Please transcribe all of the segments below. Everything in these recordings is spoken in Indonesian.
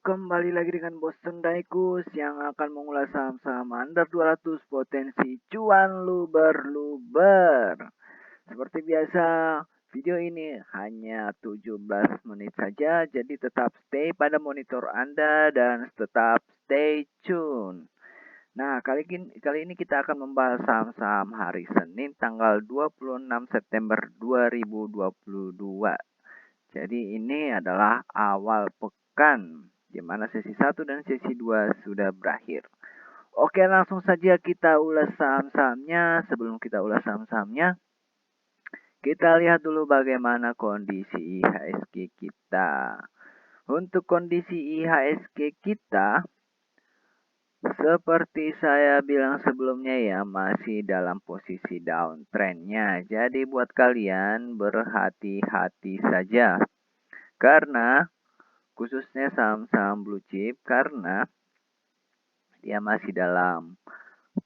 Kembali lagi dengan Bos Sendaikus yang akan mengulas saham-saham under 200 potensi cuan luber-luber. Seperti biasa, video ini hanya 17 menit saja, jadi tetap stay pada monitor Anda dan tetap stay tune. Nah, kali ini kita akan membahas saham-saham hari Senin tanggal 26 September 2022. Jadi ini adalah awal pekan, di mana sesi 1 dan sesi 2 sudah berakhir. Oke, langsung saja kita ulas saham-sahamnya. Sebelum kita ulas saham-sahamnya, kita lihat dulu bagaimana kondisi IHSG kita. Untuk kondisi IHSG kita, seperti saya bilang sebelumnya ya, masih dalam posisi downtrendnya. Jadi buat kalian berhati-hati saja. Karena khususnya saham-saham blue chip, karena dia masih dalam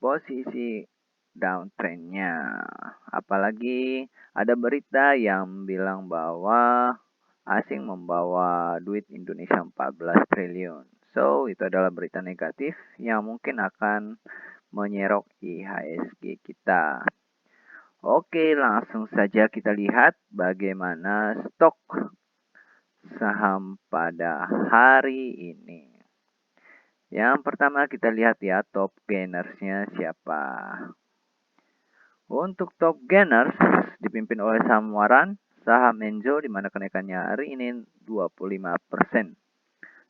posisi downtrendnya. Apalagi ada berita yang bilang bahwa asing membawa duit Indonesia 14 triliun. So, itu adalah berita negatif yang mungkin akan menyerok IHSG kita. Oke, langsung saja kita lihat bagaimana stok saham pada hari ini. Yang pertama kita lihat ya top gainersnya siapa. Untuk top gainers dipimpin oleh saham Waran, saham Enzo di mana kenaikannya hari ini 25%.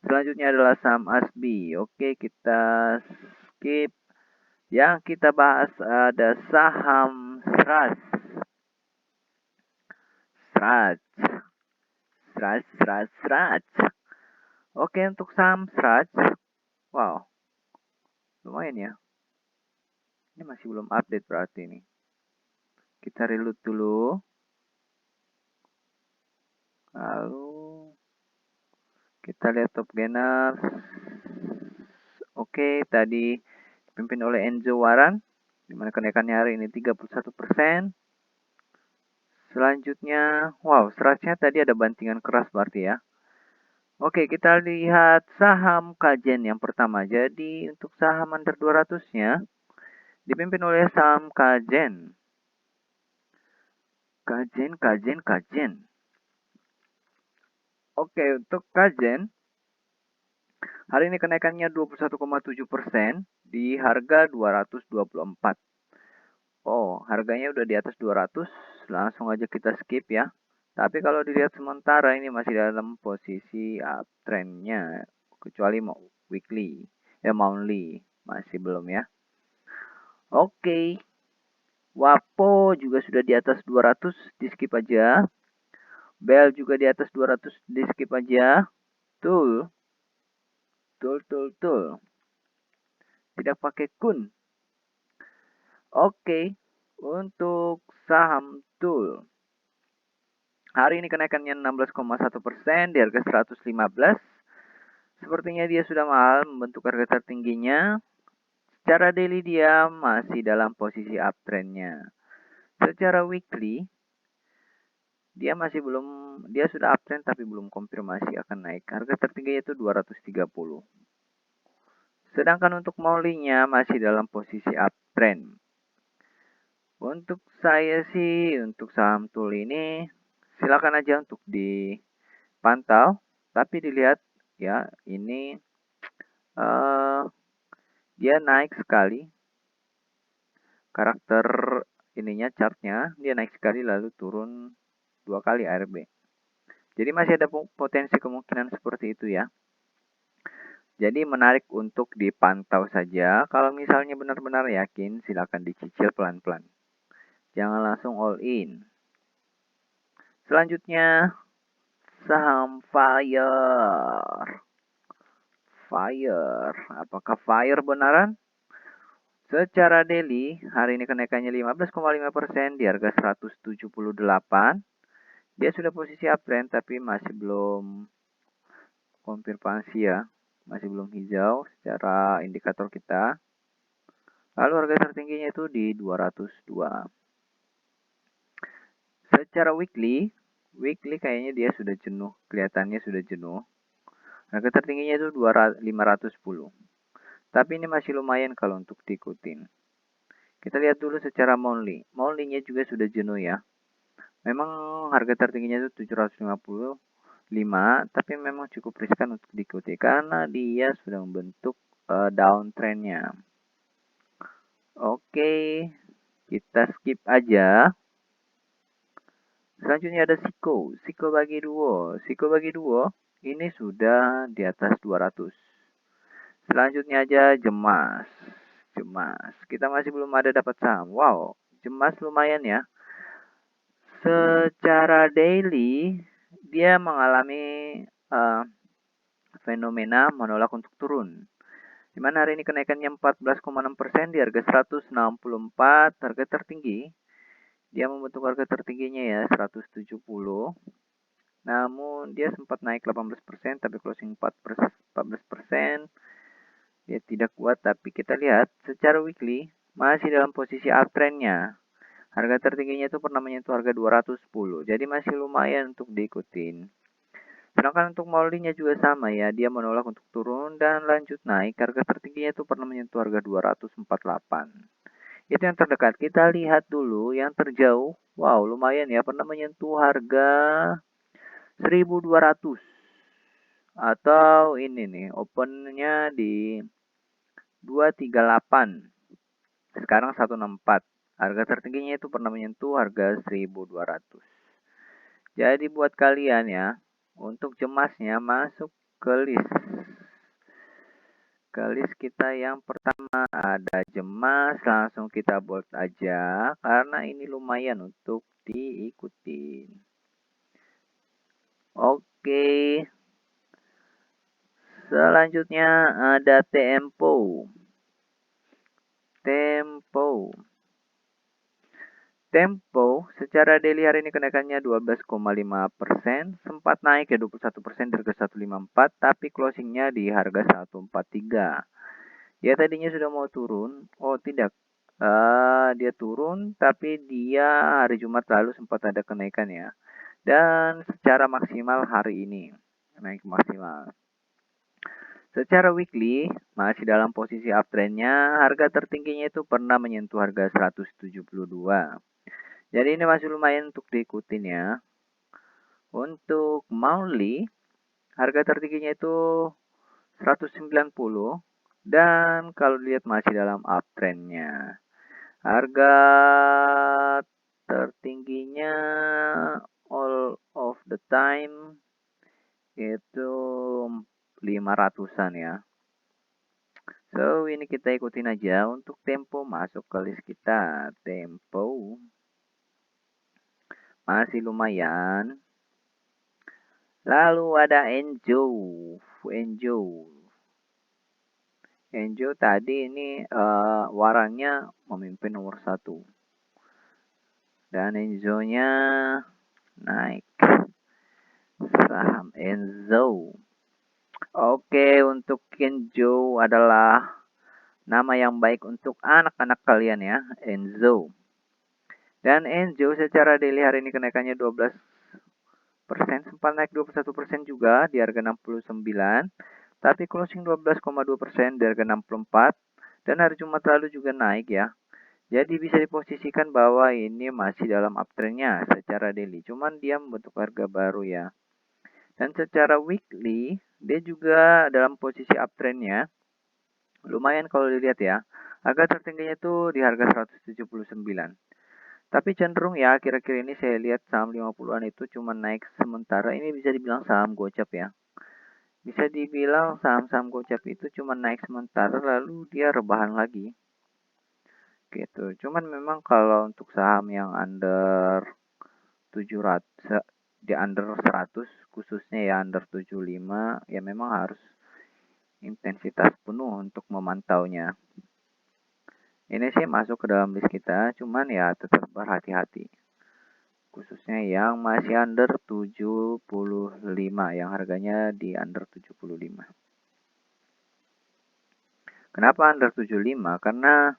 Selanjutnya adalah saham Asbi. Oke, kita skip. Yang kita bahas ada saham Sraj. Oke, untuk saham Sraj, wow, lumayan ya. Ini masih belum update berarti nih. Kita reload dulu. Lalu kita lihat top gainers. Oke, tadi dipimpin oleh Enzo Waran, dimana kenaikannya hari ini 31%. Selanjutnya, wow, Srajnya tadi ada bantingan keras berarti ya. Oke, kita lihat saham Kajen yang pertama. Jadi untuk saham under 200-nya dipimpin oleh saham Kajen. Kajen. Oke, untuk Kajen hari ini kenaikannya 21,7% di harga 224. Oh, harganya udah di atas 200, langsung aja kita skip ya. Tapi kalau dilihat sementara ini masih dalam posisi uptrendnya, kecuali mau weekly, monthly masih belum ya. Oke. Wapo juga sudah di atas 200, di skip aja. Bell juga di atas 200, di skip aja. Tul. Tidak pakai kun. Oke. Untuk saham Tul. Hari ini kenaikannya 16,1% di harga 115. Sepertinya dia sudah mahal membentuk harga tertingginya. Secara daily dia masih dalam posisi uptrendnya. Secara weekly dia sudah uptrend tapi belum konfirmasi akan naik. Harga tertingginya itu 230. Sedangkan untuk monthly-nya masih dalam posisi uptrend. Untuk saya sih, untuk saham Tul ini silakan aja untuk dipantau, tapi dilihat ya, ini dia naik sekali. Karakter ininya, chartnya, dia naik sekali lalu turun 2 kali ARB. Jadi masih ada potensi kemungkinan seperti itu ya. Jadi menarik untuk dipantau saja. Kalau misalnya benar-benar yakin, silakan dicicil pelan-pelan. Jangan langsung all in. Selanjutnya, saham Fire. Apakah Fire benaran? Secara daily, hari ini kenaikannya 15,5% di harga 178. Dia sudah posisi uptrend tapi masih belum konfirmasi ya. Masih belum hijau secara indikator kita. Lalu harga tertingginya itu di 202. Secara weekly kayaknya dia sudah jenuh. Kelihatannya sudah jenuh. Harga tertingginya itu 510. Tapi ini masih lumayan kalau untuk diikutin. Kita lihat dulu secara monthly. Monthly-nya juga sudah jenuh ya. Memang harga tertingginya itu 755, tapi memang cukup riskan untuk diikuti karena dia sudah membentuk downtrend-nya. Oke, kita skip aja. Selanjutnya ada Siko. Siko bagi duo. Siko bagi duo ini sudah di atas 200. Selanjutnya aja Jemas. Jemas. Kita masih belum ada dapat saham. Wow, Jemas lumayan ya. Secara daily dia mengalami fenomena menolak untuk turun. Di mana hari ini kenaikannya 14,6% di harga 164, harga tertinggi. Dia membentuk harga tertingginya ya 170. Namun dia sempat naik 18% tapi closing 14%. Dia tidak kuat, tapi kita lihat secara weekly masih dalam posisi uptrendnya. Harga tertingginya itu pernah menyentuh harga 210. Jadi masih lumayan untuk diikutin. Sedangkan untuk monthly-nya juga sama ya, dia menolak untuk turun dan lanjut naik. Harga tertingginya itu pernah menyentuh harga 248. Itu yang terdekat. Kita lihat dulu yang terjauh. Wow, lumayan ya, pernah menyentuh harga 1200. Atau ini nih, opennya di 238. Sekarang 164. Harga tertingginya itu pernah menyentuh harga 1200. Jadi buat kalian ya, untuk Jemasnya masuk ke list. Ke list kita yang pertama ada Jemas, langsung kita bold aja karena ini lumayan untuk diikutin. Oke. Selanjutnya ada Tempo. Tempo secara daily hari ini kenaikannya 12,5%, sempat naik ke 21% dari harga 154, tapi closingnya di harga 143. Ya tadinya sudah mau turun, oh tidak, dia turun, tapi dia hari Jumat lalu sempat ada kenaikan ya. Dan secara maksimal hari ini naik maksimal. Secara weekly masih dalam posisi uptrendnya, harga tertingginya itu pernah menyentuh harga 172. Jadi ini masih lumayan untuk diikutin ya. Untuk monthly, harga tertingginya itu 190. Dan kalau dilihat masih dalam uptrendnya. Harga tertingginya all of the time itu 500-an ya. So ini kita ikutin aja. Untuk Tempo masuk ke list kita. Tempo masih lumayan. Lalu ada Enjo. Enjo tadi ini warangnya memimpin nomor 1. Dan Enzo-nya naik. Saham Enzo. Oke, untuk Enjo adalah nama yang baik untuk anak-anak kalian ya, Enzo. Dan Enzo secara daily hari ini kenaikannya 12%, sempat naik 21% juga di harga 69, tapi closing 12,2% di harga 64, dan hari Jumat lalu juga naik ya. Jadi bisa diposisikan bahwa ini masih dalam uptrendnya secara daily, cuman dia membentuk harga baru ya. Dan secara weekly, dia juga dalam posisi uptrendnya. Lumayan kalau dilihat ya. Harga tertingginya itu di harga 179. Tapi cenderung ya, kira-kira ini saya lihat saham 50-an itu cuma naik sementara. Ini bisa dibilang saham gocap ya. Bisa dibilang saham-saham gocap itu cuma naik sementara lalu dia rebahan lagi. Gitu. Cuman memang kalau untuk saham yang under 700, di under 100 khususnya ya under 75 ya memang harus intensitas penuh untuk memantaunya. Ini sih masuk ke dalam list kita, cuman ya tetap berhati-hati. Khususnya yang masih under 75, yang harganya di under 75. Kenapa under 75? Karena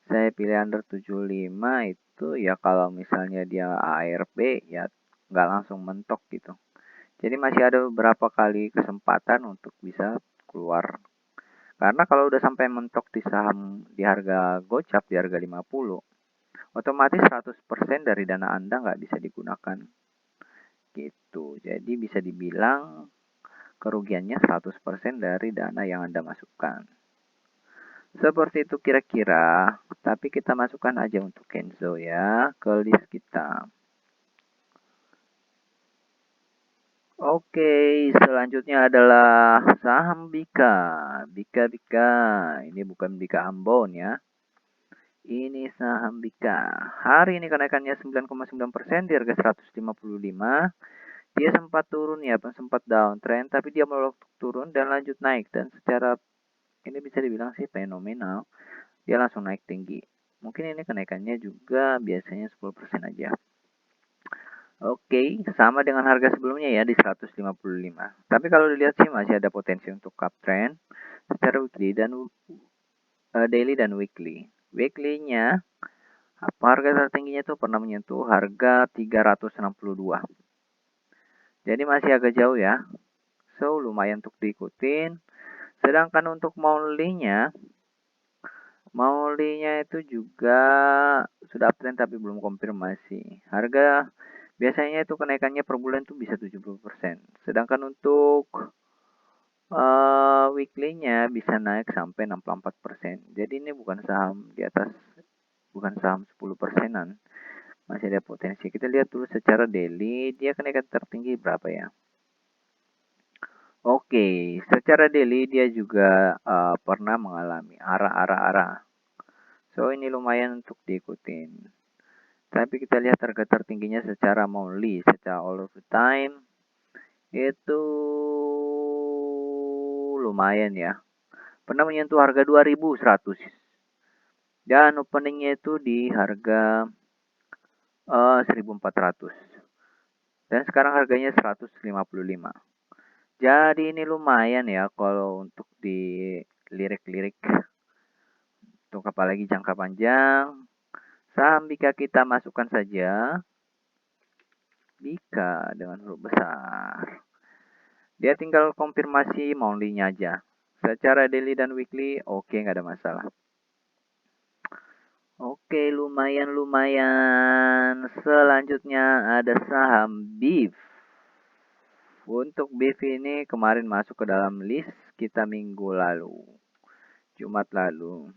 saya pilih under 75 itu ya kalau misalnya dia ARB ya nggak langsung mentok gitu. Jadi masih ada beberapa kali kesempatan untuk bisa keluar. Karena kalau udah sampai mentok di saham di harga gocap di harga 50, otomatis 100% dari dana Anda nggak bisa digunakan. Gitu. Jadi bisa dibilang kerugiannya 100% dari dana yang Anda masukkan. Seperti itu kira-kira, tapi kita masukkan aja untuk Kenzo ya ke list kita. Oke, selanjutnya adalah saham Bika. Bika. Ini bukan Bika Ambon ya. Ini saham Bika. Hari ini kenaikannya 9,9% di harga 155. Dia sempat turun ya, sempat downtrend, tapi dia melolok turun dan lanjut naik. Dan secara ini bisa dibilang sih fenomenal. Dia langsung naik tinggi. Mungkin ini kenaikannya juga biasanya 10% aja. Oke, sama dengan harga sebelumnya ya di 155. Tapi kalau dilihat sih masih ada potensi untuk uptrend secara weekly dan daily dan weekly. Weekly-nya harga tertingginya tuh pernah menyentuh harga 362. Jadi masih agak jauh ya. So, lumayan untuk diikutin. Sedangkan untuk monthly-nya itu juga sudah uptrend tapi belum konfirmasi. Harga biasanya itu kenaikannya per bulan tuh bisa 70%. Sedangkan untuk weekly-nya bisa naik sampai 64%. Jadi ini bukan saham di atas, bukan saham 10%-an. Masih ada potensi. Kita lihat dulu secara daily, dia kenaikan tertinggi berapa ya? Oke, secara daily dia juga pernah mengalami arah. So, ini lumayan untuk diikutin. Tapi kita lihat harga tertingginya secara monthly, secara all of the time, itu lumayan ya. Pernah menyentuh harga 2100. Dan openingnya itu di harga 1400. Dan sekarang harganya 155. Jadi ini lumayan ya kalau untuk dilirik-lirik. Untuk apalagi jangka panjang. Saham Bika kita masukkan saja. Bika dengan huruf besar. Dia tinggal konfirmasi monthly-nya aja. Secara daily dan weekly, oke, nggak ada masalah. Oke, lumayan. Selanjutnya ada saham BIF. Untuk BIF ini kemarin masuk ke dalam list kita minggu lalu. Jumat lalu.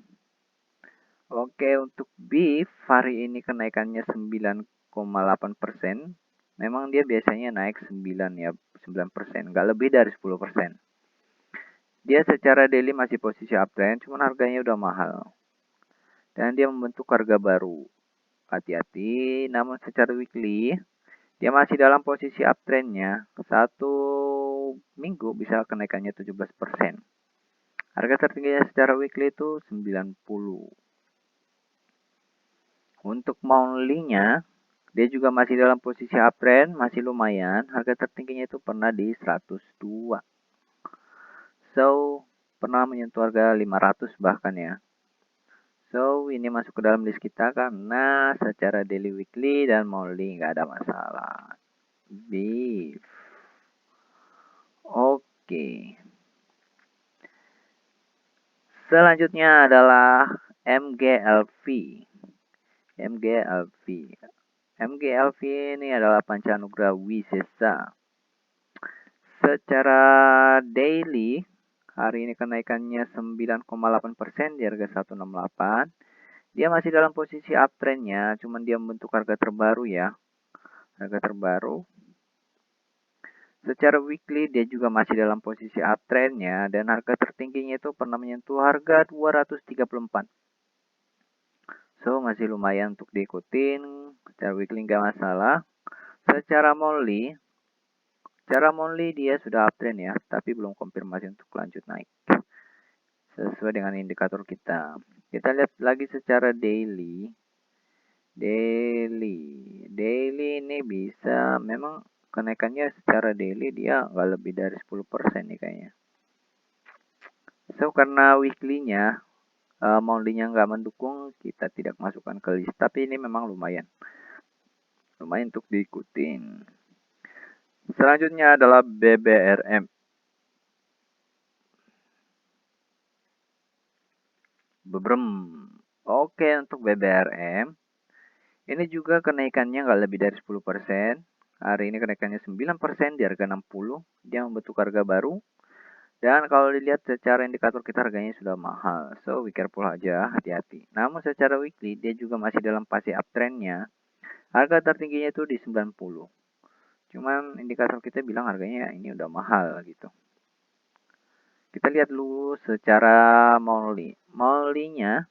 Oke, untuk BIF hari ini kenaikannya 9,8%. Memang dia biasanya naik 9 ya, 9%, nggak lebih dari 10%. Dia secara daily masih posisi uptrend, cuman harganya udah mahal. Dan dia membentuk harga baru. Hati-hati, namun secara weekly, dia masih dalam posisi uptrendnya. Satu minggu bisa kenaikannya 17%. Harga tertingginya secara weekly itu 90. Untuk monthly-nya, dia juga masih dalam posisi uptrend, masih lumayan. Harga tertingginya itu pernah di 102. So, pernah menyentuh harga 500 bahkan ya. So, ini masuk ke dalam list kita karena secara daily, weekly, dan monthly nggak ada masalah. Beef. Oke. Selanjutnya adalah MGLV. MGLV ini adalah Pancanugraha Wisesa. Secara daily, hari ini kenaikannya 9,8% di harga 168. Dia masih dalam posisi uptrendnya, cuman dia membentuk harga terbaru ya. Harga terbaru. Secara weekly dia juga masih dalam posisi uptrendnya dan harga tertingginya itu pernah menyentuh harga 234. So, masih lumayan untuk diikutin. Secara weekly nggak masalah. Secara monthly dia sudah uptrend ya, tapi belum konfirmasi untuk lanjut naik. Sesuai dengan indikator kita. Kita lihat lagi secara daily. Daily ini bisa, memang kenaikannya secara daily dia nggak lebih dari 10% nih kayaknya. So, karena weekly-nya, monthly-nya nggak mendukung, kita tidak masukkan ke list. Tapi ini memang lumayan untuk diikutin. Selanjutnya adalah BBRM. Bebrem. Oke, untuk BBRM, ini juga kenaikannya nggak lebih dari 10%. Hari ini kenaikannya 9% di harga 60. Dia membentuk harga baru. Dan kalau dilihat secara indikator kita harganya sudah mahal. So, be careful aja, hati-hati. Namun secara weekly, dia juga masih dalam fase uptrendnya. Harga tertingginya itu di 90. Cuman indikator kita bilang harganya ini udah mahal gitu. Kita lihat dulu secara monthly. Monthly-nya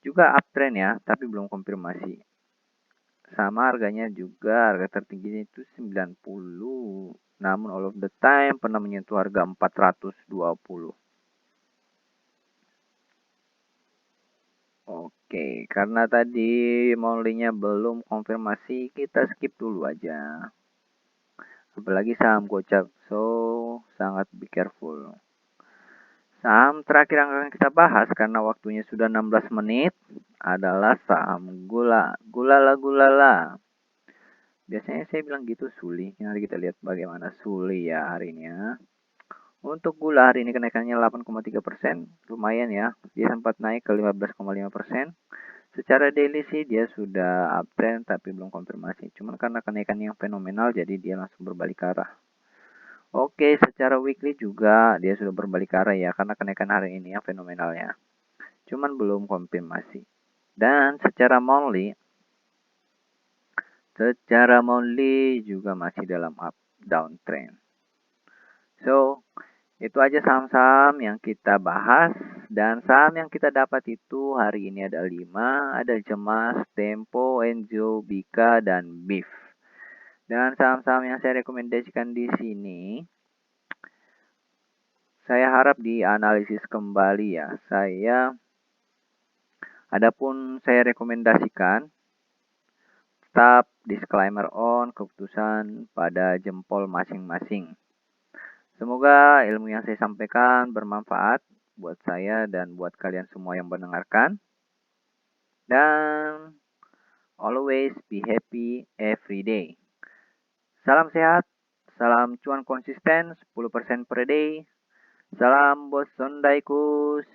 juga uptrend ya, tapi belum konfirmasi. Sama harganya juga, harga tertingginya itu 90. Namun all of the time pernah menyentuh harga 420. Oke, karena tadi monthly-nya belum konfirmasi, kita skip dulu aja. Apalagi saham gocap, so sangat be careful. Saham terakhir yang akan kita bahas karena waktunya sudah 16 menit adalah saham gula. Gulala. Biasanya saya bilang gitu Suli. Mari kita lihat bagaimana Suli ya hari ini ya. Untuk gula hari ini kenaikannya 8,3%. Lumayan ya. Dia sempat naik ke 15,5%. Secara daily sih dia sudah uptrend tapi belum konfirmasi. Cuman karena kenaikan yang fenomenal jadi dia langsung berbalik arah. Oke, secara weekly juga dia sudah berbalik arah ya karena kenaikan hari ini yang fenomenalnya. Cuman belum konfirmasi. Dan secara monthly juga masih dalam downtrend. So, itu aja saham-saham yang kita bahas. Dan saham yang kita dapat itu hari ini ada 5. Ada Jemas, Tempo, Enjo, Bika, dan BIF. Dan saham-saham yang saya rekomendasikan di sini, saya harap dianalisis kembali ya. Adapun saya rekomendasikan, tetap disclaimer on, keputusan pada jempol masing-masing. Semoga ilmu yang saya sampaikan bermanfaat buat saya dan buat kalian semua yang mendengarkan. Dan always be happy every day. Salam sehat, salam cuan konsisten 10% per day. Salam bos Sondaikus.